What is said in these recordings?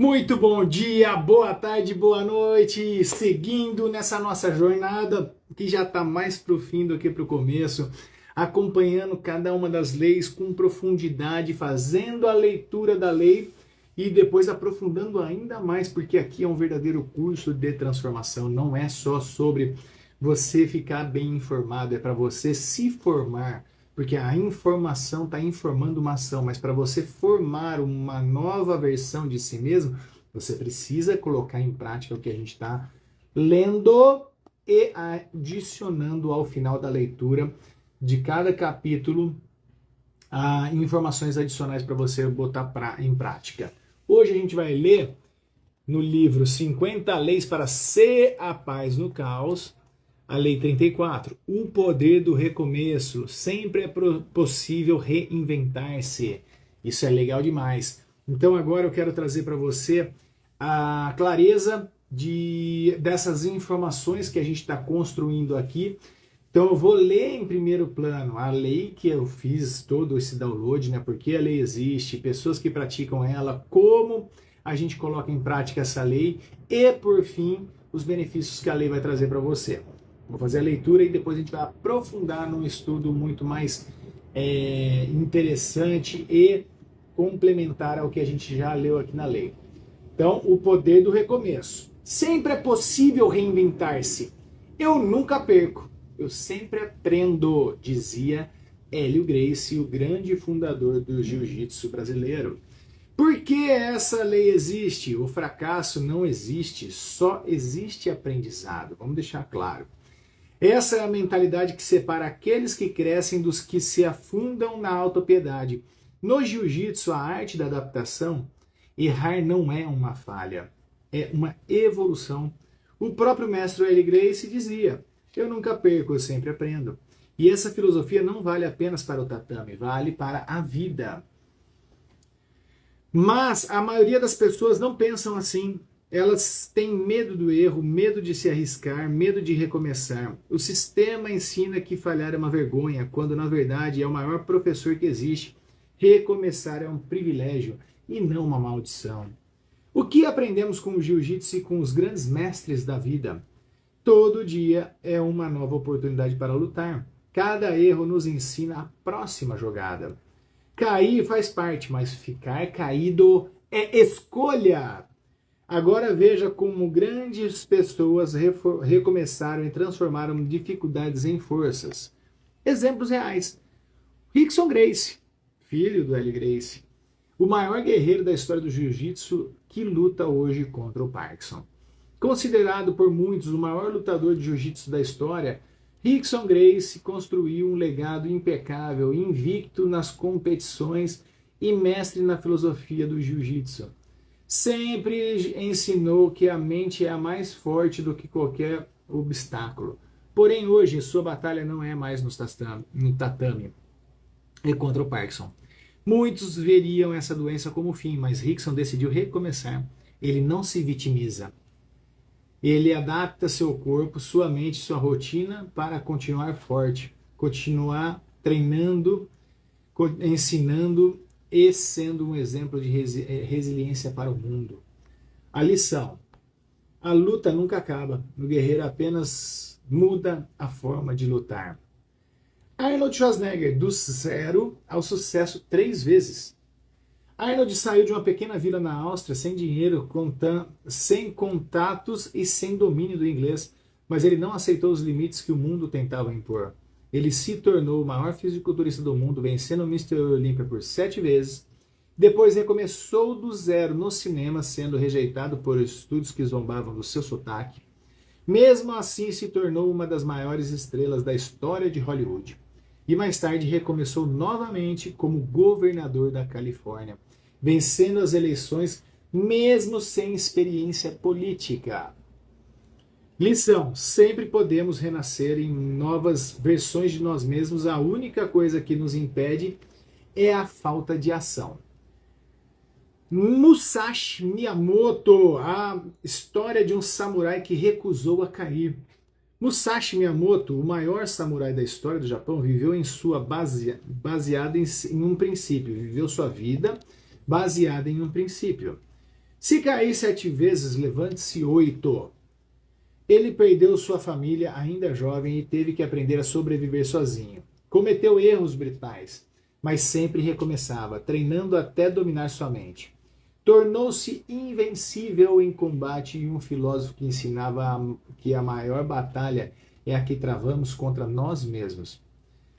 Muito bom dia, boa tarde, boa noite. Seguindo nessa nossa jornada, que já está mais para o fim do que para o começo, acompanhando cada uma das leis com profundidade, fazendo a leitura da lei e depois aprofundando ainda mais, porque aqui é um verdadeiro curso de transformação. Não é só sobre você ficar bem informado, é para você se formar. Porque a informação está informando uma ação, mas para você formar uma nova versão de si mesmo, você precisa colocar em prática o que a gente está lendo e adicionando ao final da leitura de cada capítulo informações adicionais para você botar em prática. Hoje a gente vai ler no livro 50 Leis para Ser a Paz no Caos, a Lei 34, o poder do recomeço. Sempre é possível reinventar-se. Isso é legal demais. Então agora eu quero trazer para você a clareza dessas informações que a gente está construindo aqui. Então eu vou ler em primeiro plano a lei que eu fiz todo esse download, né? Porque a lei existe, pessoas que praticam ela, como a gente coloca em prática essa lei e, por fim, os benefícios que a lei vai trazer para você. Vou fazer a leitura e depois a gente vai aprofundar num estudo muito mais interessante e complementar ao que a gente já leu aqui na lei. Então, o poder do recomeço. Sempre é possível reinventar-se. Eu nunca perco, eu sempre aprendo, dizia Hélio Gracie, o grande fundador do jiu-jitsu brasileiro. Por que essa lei existe? O fracasso não existe, só existe aprendizado. Vamos deixar claro. Essa é a mentalidade que separa aqueles que crescem dos que se afundam na autopiedade. No jiu-jitsu, a arte da adaptação, errar não é uma falha, é uma evolução. O próprio mestre Hélio Gracie dizia, eu nunca perco, eu sempre aprendo. E essa filosofia não vale apenas para o tatame, vale para a vida. Mas a maioria das pessoas não pensam assim. Elas têm medo do erro, medo de se arriscar, medo de recomeçar. O sistema ensina que falhar é uma vergonha, quando na verdade é o maior professor que existe. Recomeçar é um privilégio e não uma maldição. O que aprendemos com o jiu-jitsu e com os grandes mestres da vida? Todo dia é uma nova oportunidade para lutar. Cada erro nos ensina a próxima jogada. Cair faz parte, mas ficar caído é escolha. Agora veja como grandes pessoas recomeçaram e transformaram dificuldades em forças. Exemplos reais. Rickson Gracie, filho do Hélio Gracie, o maior guerreiro da história do jiu-jitsu que luta hoje contra o Parkinson. Considerado por muitos o maior lutador de jiu-jitsu da história, Rickson Gracie construiu um legado impecável, invicto nas competições e mestre na filosofia do jiu-jitsu. Sempre ensinou que a mente é a mais forte do que qualquer obstáculo. Porém, hoje, sua batalha não é mais no tatame, é contra o Parkinson. Muitos veriam essa doença como fim, mas Rickson decidiu recomeçar. Ele não se vitimiza. Ele adapta seu corpo, sua mente, sua rotina para continuar forte, continuar treinando, ensinando e sendo um exemplo de resiliência para o mundo. A lição. A luta nunca acaba. O guerreiro apenas muda a forma de lutar. Arnold Schwarzenegger, do zero ao sucesso 3 vezes. Arnold saiu de uma pequena vila na Áustria, sem dinheiro, sem contatos e sem domínio do inglês, mas ele não aceitou os limites que o mundo tentava impor. Ele se tornou o maior fisiculturista do mundo, vencendo o Mr. Olympia por 7 vezes. Depois recomeçou do zero no cinema, sendo rejeitado por estúdios que zombavam do seu sotaque. Mesmo assim, se tornou uma das maiores estrelas da história de Hollywood. E mais tarde recomeçou novamente como governador da Califórnia, vencendo as eleições mesmo sem experiência política. Lição: sempre podemos renascer em novas versões de nós mesmos. A única coisa que nos impede é a falta de ação. Musashi Miyamoto, a história de um samurai que recusou a cair. Musashi Miyamoto, o maior samurai da história do Japão, viveu em sua baseada em um princípio, viveu sua vida baseada em um princípio. Se cair 7 vezes, levante-se 8. Ele perdeu sua família ainda jovem e teve que aprender a sobreviver sozinho. Cometeu erros brutais, mas sempre recomeçava, treinando até dominar sua mente. Tornou-se invencível em combate e um filósofo que ensinava que a maior batalha é a que travamos contra nós mesmos.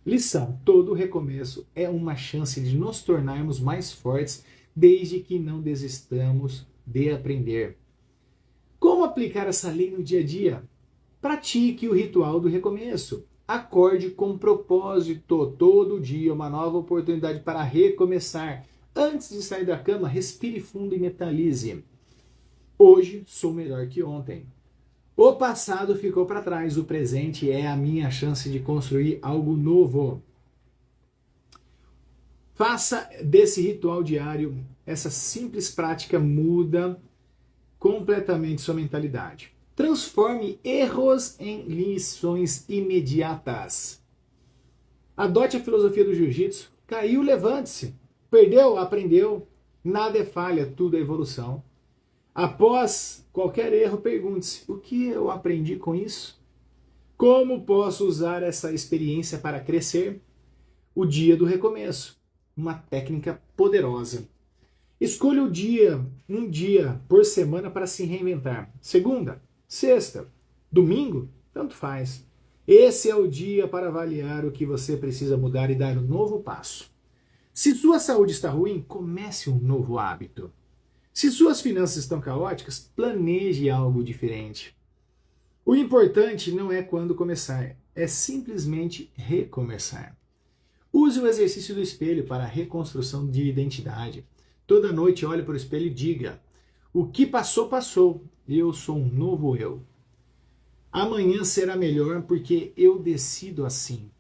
Lição: todo recomeço é uma chance de nos tornarmos mais fortes, desde que não desistamos de aprender. Como aplicar essa lei no dia a dia? Pratique o ritual do recomeço. Acorde com propósito. Todo dia uma nova oportunidade para recomeçar. Antes de sair da cama, respire fundo e mentalize: hoje sou melhor que ontem. O passado ficou para trás, o presente é a minha chance de construir algo novo. Faça desse ritual diário, essa simples prática muda completamente sua mentalidade. Transforme erros em lições imediatas. Adote a filosofia do jiu-jitsu. Caiu, levante-se. Perdeu, aprendeu. Nada é falha, tudo é evolução. Após qualquer erro, pergunte-se: o que eu aprendi com isso? Como posso usar essa experiência para crescer? O dia do recomeço. Uma técnica poderosa. Escolha o dia, um dia por semana para se reinventar. Segunda, sexta, domingo, tanto faz. Esse é o dia para avaliar o que você precisa mudar e dar um novo passo. Se sua saúde está ruim, comece um novo hábito. Se suas finanças estão caóticas, planeje algo diferente. O importante não é quando começar, é simplesmente recomeçar. Use o exercício do espelho para a reconstrução de identidade. Toda noite olhe para o espelho e diga: o que passou, passou. Eu sou um novo eu. Amanhã será melhor porque eu decido assim.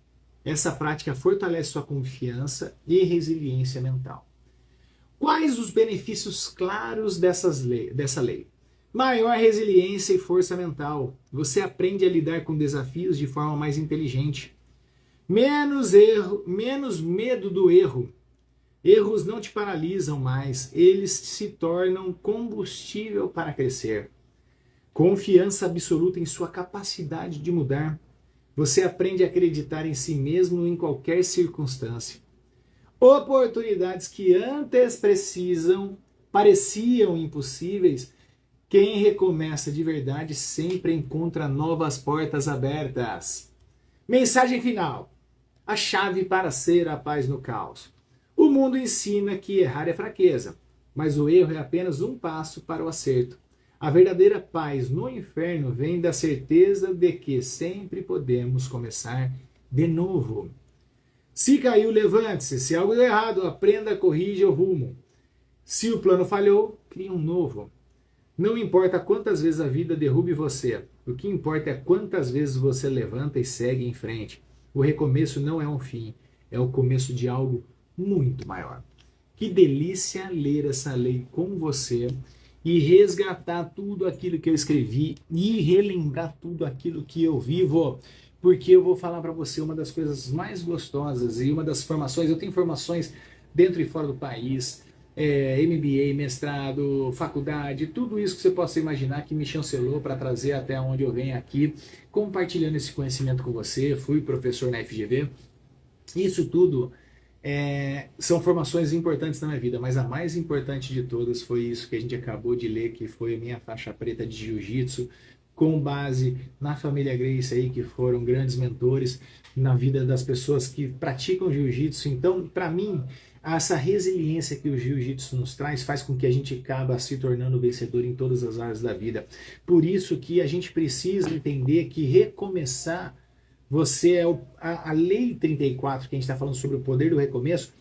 Essa prática fortalece sua confiança e resiliência mental. Quais os benefícios claros dessa lei? Maior resiliência e força mental. Você aprende a lidar com desafios de forma mais inteligente. Menos medo do erro. Erros não te paralisam mais, eles se tornam combustível para crescer. Confiança absoluta em sua capacidade de mudar. Você aprende a acreditar em si mesmo em qualquer circunstância. Oportunidades que antes pareciam impossíveis. Quem recomeça de verdade sempre encontra novas portas abertas. Mensagem final. A chave para ser a paz no caos. O mundo ensina que errar é fraqueza, mas o erro é apenas um passo para o acerto. A verdadeira paz no inferno vem da certeza de que sempre podemos começar de novo. Se caiu, levante-se. Se algo deu errado, aprenda, corrija o rumo. Se o plano falhou, crie um novo. Não importa quantas vezes a vida derrube você, o que importa é quantas vezes você levanta e segue em frente. O recomeço não é um fim, é o começo de algo muito maior. Que delícia ler essa lei com você e resgatar tudo aquilo que eu escrevi e relembrar tudo aquilo que eu vivo, porque eu vou falar para você uma das coisas mais gostosas e uma das formações. Eu tenho formações dentro e fora do país, MBA, mestrado, faculdade, tudo isso que você possa imaginar que me chancelou para trazer até onde eu venho aqui, compartilhando esse conhecimento com você. Fui professor na FGV. Isso tudo são formações importantes na minha vida, mas a mais importante de todas foi isso que a gente acabou de ler, que foi a minha faixa preta de jiu-jitsu, com base na família Gracie aí, que foram grandes mentores na vida das pessoas que praticam jiu-jitsu. Então, para mim, essa resiliência que o jiu-jitsu nos traz faz com que a gente acaba se tornando vencedor em todas as áreas da vida. Por isso que a gente precisa entender que recomeçar, você é a lei 34, que a gente está falando sobre o poder do recomeço.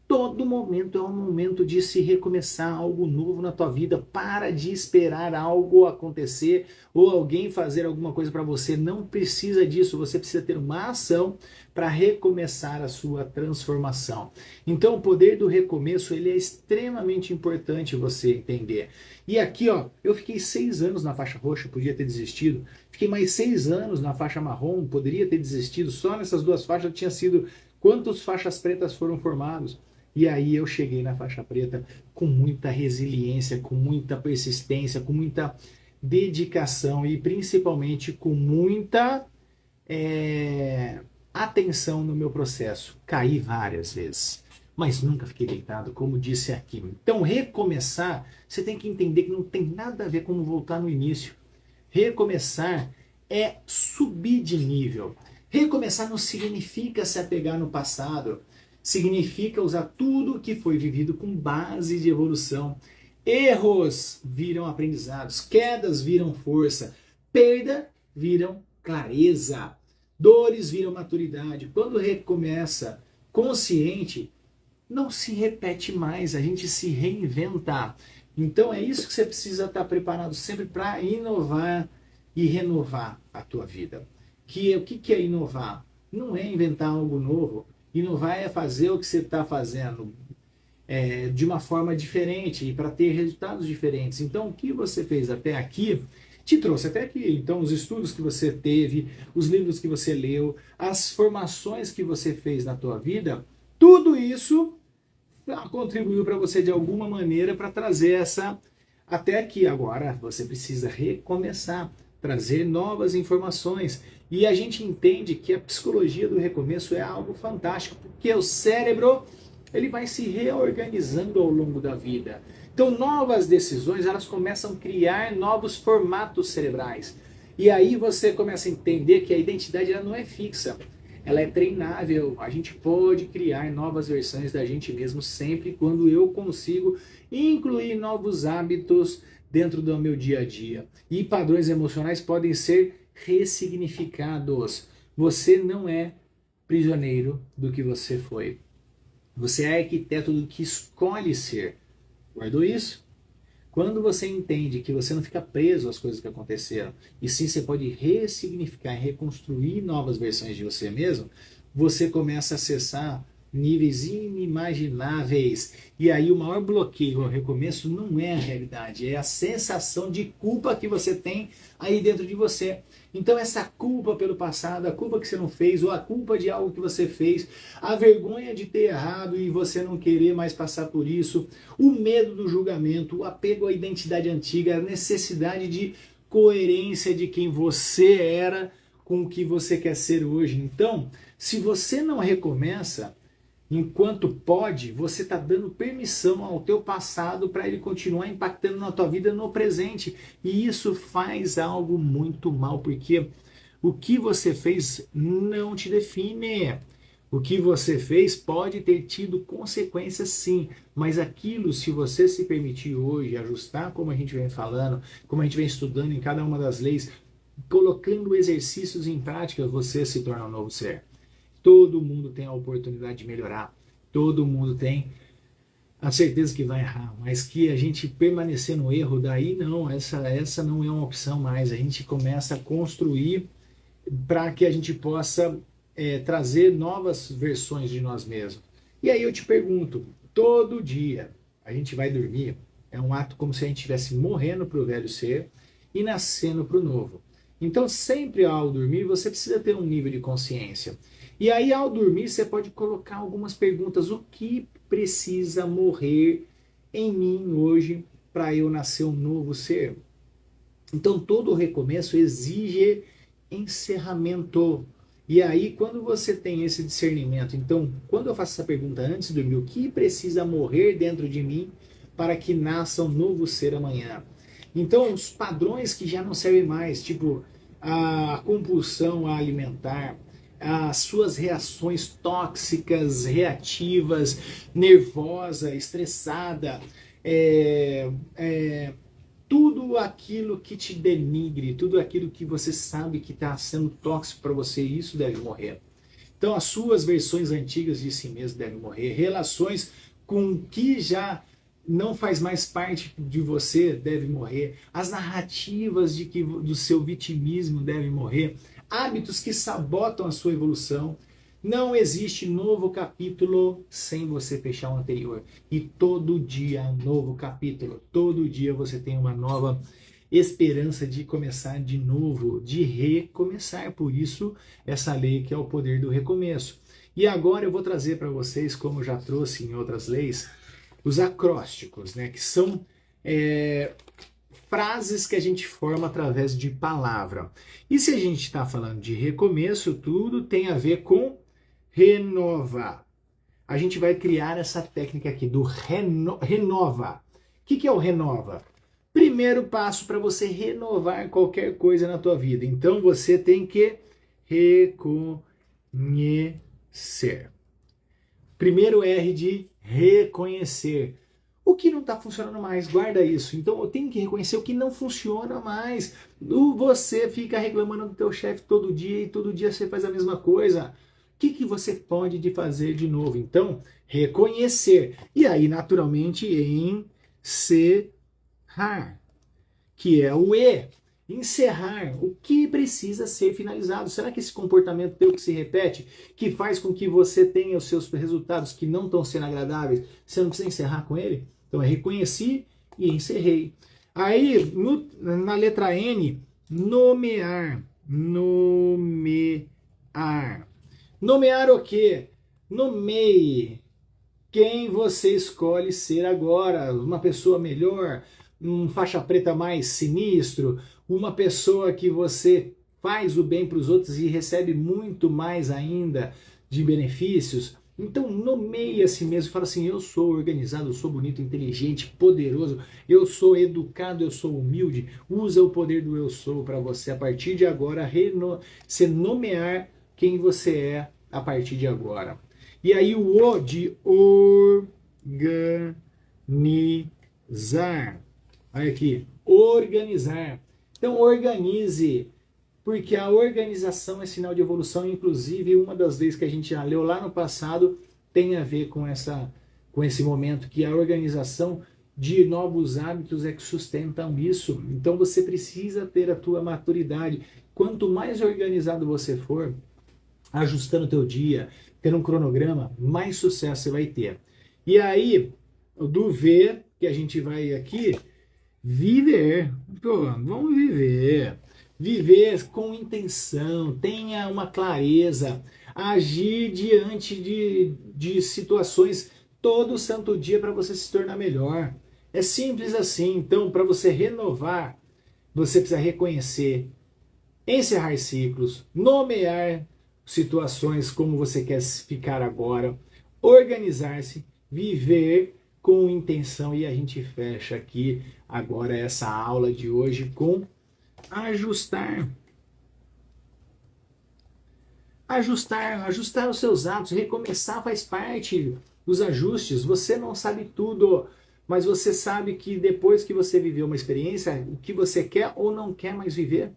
Todo momento é um momento de se recomeçar algo novo na tua vida. Para de esperar algo acontecer ou alguém fazer alguma coisa para você. Não precisa disso. Você precisa ter uma ação para recomeçar a sua transformação. Então, o poder do recomeço, ele é extremamente importante você entender. E aqui, ó, eu fiquei 6 anos na faixa roxa, podia ter desistido. Fiquei mais 6 anos na faixa marrom, poderia ter desistido. Só nessas 2 faixas tinha sido... Quantas faixas pretas foram formados? E aí eu cheguei na faixa preta com muita resiliência, com muita persistência, com muita dedicação e principalmente com muita atenção no meu processo. Caí várias vezes, mas nunca fiquei deitado, como disse aqui. Então, recomeçar, você tem que entender que não tem nada a ver com voltar no início. Recomeçar é subir de nível. Recomeçar não significa se apegar no passado, significa usar tudo que foi vivido com base de evolução. Erros viram aprendizados, quedas viram força, perda viram clareza, dores viram maturidade. Quando recomeça consciente, não se repete mais, a gente se reinventa. Então é isso que você precisa estar preparado sempre para inovar e renovar a tua vida. O que é inovar? Não é inventar algo novo. Inovar é fazer o que você está fazendo de uma forma diferente e para ter resultados diferentes. Então o que você fez até aqui te trouxe até aqui. Então os estudos que você teve, os livros que você leu, as formações que você fez na tua vida, tudo isso contribuiu para você de alguma maneira para trazer essa até aqui. Agora você precisa recomeçar, trazer novas informações. E a gente entende que a psicologia do recomeço é algo fantástico, porque o cérebro ele vai se reorganizando ao longo da vida. Então novas decisões elas começam a criar novos formatos cerebrais. E aí você começa a entender que a identidade ela não é fixa. Ela é treinável, a gente pode criar novas versões da gente mesmo sempre quando eu consigo incluir novos hábitos dentro do meu dia a dia. E padrões emocionais podem ser ressignificados. Você não é prisioneiro do que você foi. Você é arquiteto do que escolhe ser. Guardou isso? Quando você entende que você não fica preso às coisas que aconteceram, e sim você pode ressignificar e reconstruir novas versões de você mesmo, você começa a acessar níveis inimagináveis. E aí o maior bloqueio ao recomeço não é a realidade, é a sensação de culpa que você tem aí dentro de você. Então essa culpa pelo passado, a culpa que você não fez, ou a culpa de algo que você fez, a vergonha de ter errado e você não querer mais passar por isso, o medo do julgamento, o apego à identidade antiga, a necessidade de coerência de quem você era com o que você quer ser hoje. Então, se você não recomeça, enquanto pode, você está dando permissão ao teu passado para ele continuar impactando na tua vida no presente. E isso faz algo muito mal, porque o que você fez não te define. O que você fez pode ter tido consequências sim, mas aquilo, se você se permitir hoje ajustar, como a gente vem falando, como a gente vem estudando em cada uma das leis, colocando exercícios em prática, você se torna um novo ser. Todo mundo tem a oportunidade de melhorar. Todo mundo tem a certeza que vai errar. Mas que a gente permanecer no erro, daí não. Essa não é uma opção mais. A gente começa a construir para que a gente possa trazer novas versões de nós mesmos. E aí eu te pergunto, todo dia a gente vai dormir, é um ato como se a gente estivesse morrendo para o velho ser e nascendo para o novo. Então sempre ao dormir você precisa ter um nível de consciência. E aí, ao dormir, você pode colocar algumas perguntas. O que precisa morrer em mim hoje para eu nascer um novo ser? Então, todo recomeço exige encerramento. E aí, quando você tem esse discernimento, então, quando eu faço essa pergunta antes de dormir, o que precisa morrer dentro de mim para que nasça um novo ser amanhã? Então, os padrões que já não servem mais, tipo a compulsão alimentar, as suas reações tóxicas, reativas, nervosa, estressada, tudo aquilo que te denigre, tudo aquilo que você sabe que está sendo tóxico para você, isso deve morrer. Então as suas versões antigas de si mesmo devem morrer, relações com que já não faz mais parte de você devem morrer, as narrativas do seu vitimismo devem morrer, hábitos que sabotam a sua evolução. Não existe novo capítulo sem você fechar o anterior. E todo dia é um novo capítulo. Todo dia você tem uma nova esperança de começar de novo, de recomeçar. Por isso, essa lei que é o poder do recomeço. E agora eu vou trazer para vocês, como já trouxe em outras leis, os acrósticos, né? Que são frases que a gente forma através de palavra. E se a gente está falando de recomeço, tudo tem a ver com renovar. A gente vai criar essa técnica aqui do renova. O que é o renova? Primeiro passo para você renovar qualquer coisa na tua vida. Então você tem que reconhecer. Primeiro R de reconhecer. O que não está funcionando mais, guarda isso. Então eu tenho que reconhecer o que não funciona mais. Você fica reclamando do teu chefe todo dia e todo dia você faz a mesma coisa. O que você pode fazer de novo? Então, reconhecer. E aí, naturalmente, encerrar, que é o E. Encerrar. O que precisa ser finalizado? Será que esse comportamento teu que se repete, que faz com que você tenha os seus resultados que não estão sendo agradáveis, você não precisa encerrar com ele? Então, é reconheci e encerrei. Aí, na letra N, nomear. Nomear. Nomear o quê? Nomeie quem você escolhe ser agora. Uma pessoa melhor, um faixa preta mais sinistro, uma pessoa que você faz o bem para os outros e recebe muito mais ainda de benefícios. Então nomeie a si mesmo e fala assim, eu sou organizado, eu sou bonito, inteligente, poderoso, eu sou educado, eu sou humilde. Usa o poder do eu sou para você a partir de agora se nomear quem você é a partir de agora. E aí o O de organizar. Olha aqui, organizar. Então organize, porque a organização é sinal de evolução, inclusive uma das leis que a gente já leu lá no passado tem a ver com esse momento, que a organização de novos hábitos é que sustentam isso. Então você precisa ter a tua maturidade. Quanto mais organizado você for, ajustando o teu dia, tendo um cronograma, mais sucesso você vai ter. E aí, do V, que a gente vai aqui, viver. Pô, vamos viver. Viver com intenção, tenha uma clareza, agir diante de situações todo santo dia para você se tornar melhor. É simples assim. Então, para você renovar, você precisa reconhecer, encerrar ciclos, nomear situações como você quer ficar agora, organizar-se, viver com intenção. E a gente fecha aqui agora essa aula de hoje com ajustar. Ajustar os seus atos, recomeçar faz parte dos ajustes. Você não sabe tudo, mas você sabe que depois que você viveu uma experiência, o que você quer ou não quer mais viver.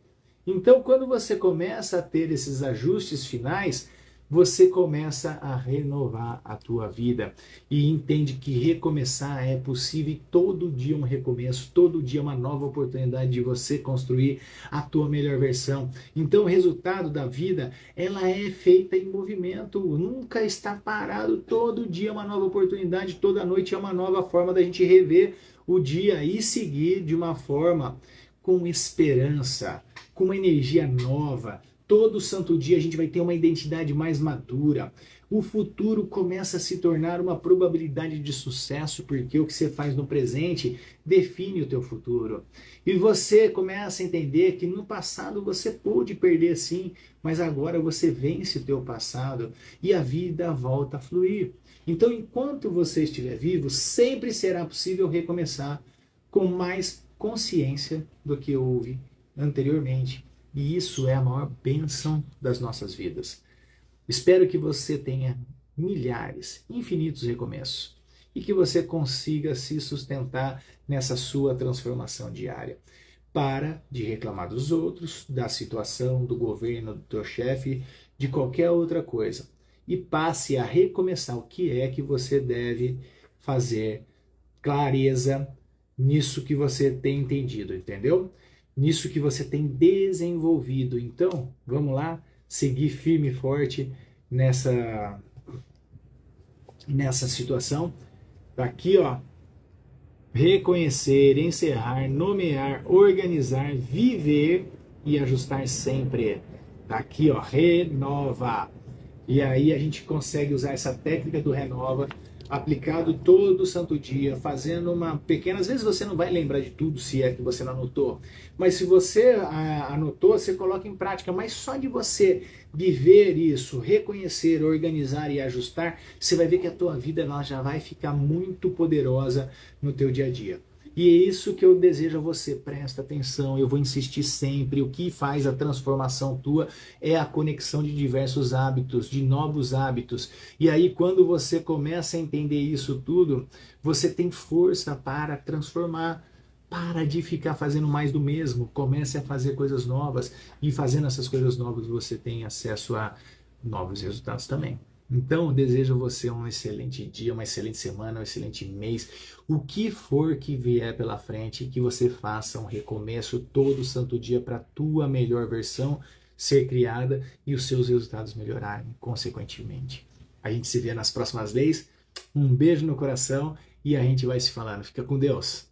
Então, quando você começa a ter esses ajustes finais, você começa a renovar a tua vida e entende que recomeçar é possível e todo dia um recomeço, todo dia uma nova oportunidade de você construir a tua melhor versão. Então, o resultado da vida, ela é feita em movimento, nunca está parado, todo dia é uma nova oportunidade, toda noite é uma nova forma da gente rever o dia e seguir de uma forma com esperança, com uma energia nova. Todo santo dia a gente vai ter uma identidade mais madura. O futuro começa a se tornar uma probabilidade de sucesso, porque o que você faz no presente define o teu futuro. E você começa a entender que no passado você pôde perder sim, mas agora você vence o teu passado e a vida volta a fluir. Então, enquanto você estiver vivo, sempre será possível recomeçar com mais consciência do que houve anteriormente. E isso é a maior bênção das nossas vidas. Espero que você tenha milhares, infinitos recomeços e que você consiga se sustentar nessa sua transformação diária. Para de reclamar dos outros, da situação, do governo, do teu chefe, de qualquer outra coisa. E passe a recomeçar o que é que você deve fazer. Clareza nisso que você tem entendido, entendeu? Nisso que você tem desenvolvido. Então, vamos lá, seguir firme e forte nessa situação. Tá aqui, ó. Reconhecer, encerrar, nomear, organizar, viver e ajustar sempre. Tá aqui, ó. Renova. E aí a gente consegue usar essa técnica do Renova, aplicado todo santo dia, fazendo uma pequena... Às vezes você não vai lembrar de tudo se é que você não anotou, mas se você anotou, você coloca em prática. Mas só de você viver isso, reconhecer, organizar e ajustar, você vai ver que a tua vida ela já vai ficar muito poderosa no teu dia a dia. E é isso que eu desejo a você, presta atenção, eu vou insistir sempre, o que faz a transformação tua é a conexão de diversos hábitos, de novos hábitos. E aí quando você começa a entender isso tudo, você tem força para transformar. Para de ficar fazendo mais do mesmo, comece a fazer coisas novas, e fazendo essas coisas novas você tem acesso a novos resultados também. Então, desejo a você um excelente dia, uma excelente semana, um excelente mês. O que for que vier pela frente, que você faça um recomeço todo santo dia para a tua melhor versão ser criada e os seus resultados melhorarem consequentemente. A gente se vê nas próximas leis. Um beijo no coração e a gente vai se falando. Fica com Deus.